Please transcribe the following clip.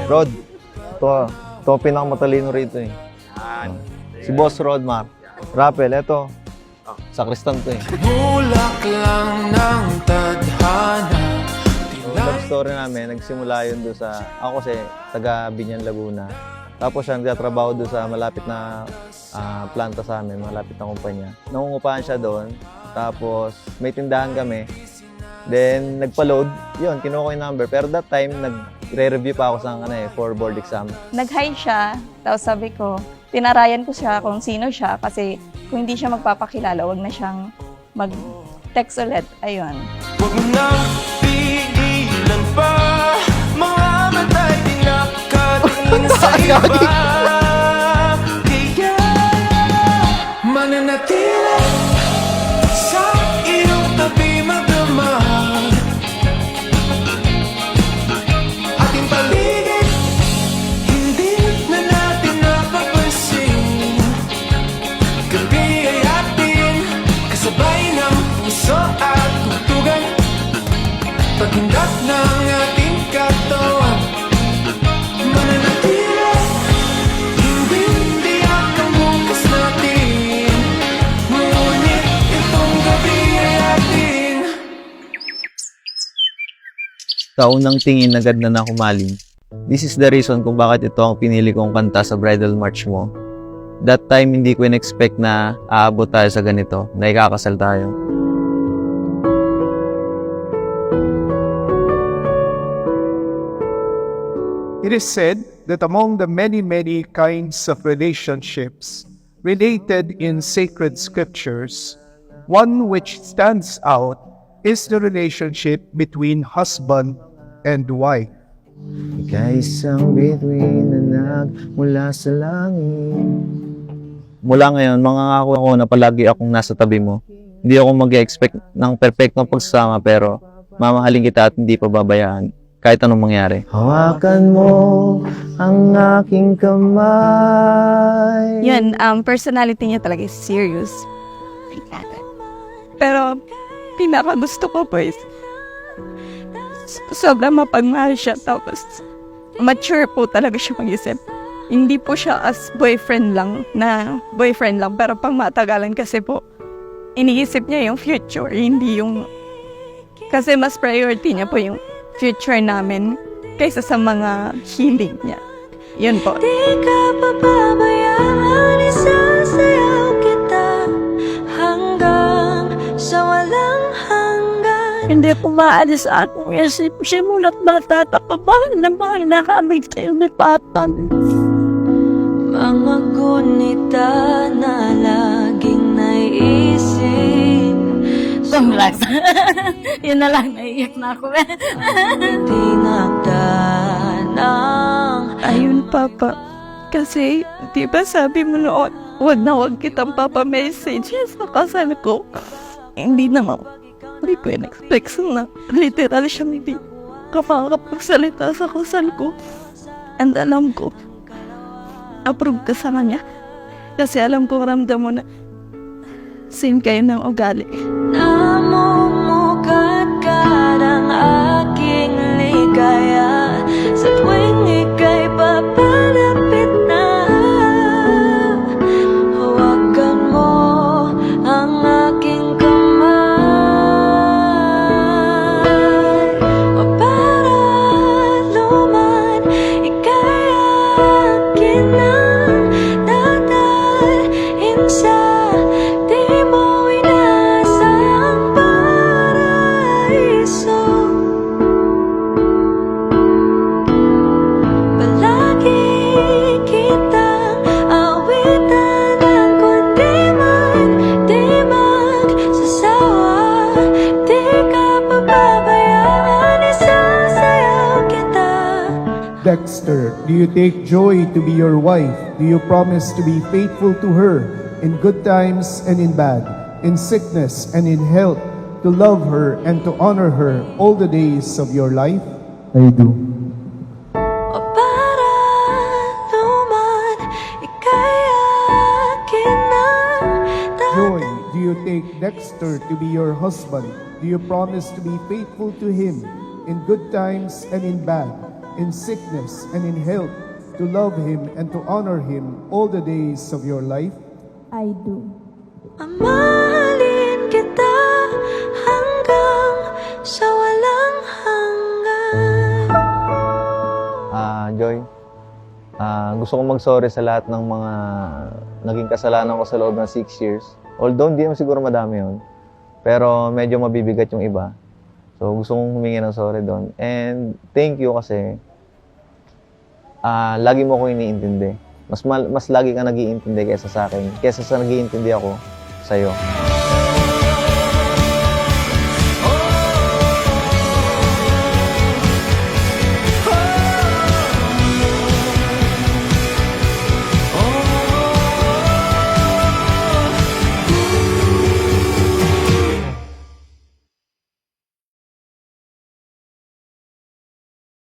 Rod, ito pinakamatalino rito eh. Si Boss Rodmar. Rappel, eto. Sakristan to eh. Bulak lang ng tadhana. Yung love story namin, nagsimula yun doon sa, ako kasi taga Binyan, Laguna. Tapos siya nagtatrabaho doon sa malapit na planta sa amin, malapit na kumpanya. Nangungupahan siya doon, tapos may tindahan kami. Then nagpa-load, yun, kinuha ko yung number. Pero that time, nagre-review pa ako sa for board exam. Nag-hi siya, tapos sabi ko, tinarayan ko siya kung sino siya kasi kung hindi siya magpapakilala, wag na siyang mag-text ulit. Ayun. Huwag mo nang pigilan pa. Mga matay din nakatingin sa iba. Kaya mananatili sa iyong tabi magdamag. Ating paligid hindi na natin napapansin. Gabi ay atin kasabay ng puso at tugtugan. Paghindak ng ating katawan, mananatili, hindi ang bukas natin. Ngunit itong gabi ay atin. Sa unang tingin, agad na nakumaling. This is the reason kung bakit ito ang pinili kong kanta sa bridal march mo. That time, hindi ko in-expect na aabot tayo sa ganito, na ikakasal tayo. It is said that among the many, many kinds of relationships related in sacred scriptures, one which stands out is the relationship between husband and wife. Ikaw isang bituin na nagmula sa langit. Mula ngayon, mangangako ako na palagi akong nasa tabi mo. Hindi ako mag-expect ng perfectong pagsasama pero mamahalin kita at hindi pababayaan kahit anong mangyari. Hawakan mo ang aking kamay. Yun, personality niya talaga is serious. Pero, pinakagusto ko po is, sobrang mapagmahal siya. Tapos, mature po talaga siya mag-isip. Hindi po siya as boyfriend lang, pero pang matagalan kasi po, iniisip niya yung future, hindi yung, kasi mas priority niya po yung future namin kaysa sa mga hilig niya. Yun po. Di ka papabayaan, isasayaw kita hanggang sa walang hanggan. Hindi ko maalis sa akong isip. Simulat bata pa na mahal na kami kayo ni Patan. Mga gunita na laging naiisip. Congrats. Yun na lang, naiiyak na ako. Tinagdanang Ayun, Papa. Kasi, di ba sabi mo noon, wag na wag kitang papa-message sa kasal ko. Hindi naman. Hindi ko in-expect na literal siyang hindi kapagsalita sa kasal ko. And alam ko, approve ka sa kanya. Kasi alam ko ramdam mo na same kayo ng ugali. namumukat ka ng aking ligaya sa tuwing ika'y papalapit na. Hawakan mo ang aking kamay. O para luman, ika'y akin ang dadalhin sa di mo inasang paraiso. Palagi kitang awitan ng kundi man di magsasawa. Di ka papabayaan, isasayaw kita. Dexter, do you take joy to be your wife? Do you promise to be faithful to her in good times and in bad, in sickness and in health, to love her and to honor her all the days of your life? I do. O para luman, ika'y akin ang Joy, do you take Dexter to be your husband? Do you promise to be faithful to him in good times and in bad, in sickness and in health, to love Him and to honor Him all the days of your life? I do. Mamahalin kita hanggang sa walang hanggan. Joy, gusto kong mag-sorry sa lahat ng mga naging kasalanan ko sa loob ng 6 years. Although hindi naman siguro madami yun, pero medyo mabibigat yung iba. So gusto kong humingi ng sorry doon. And thank you kasi lagi mo ko iniintindi. Mas lagi ka nag-iintindi kaysa sa akin, kaysa sa nag-iintindi ako sa'yo.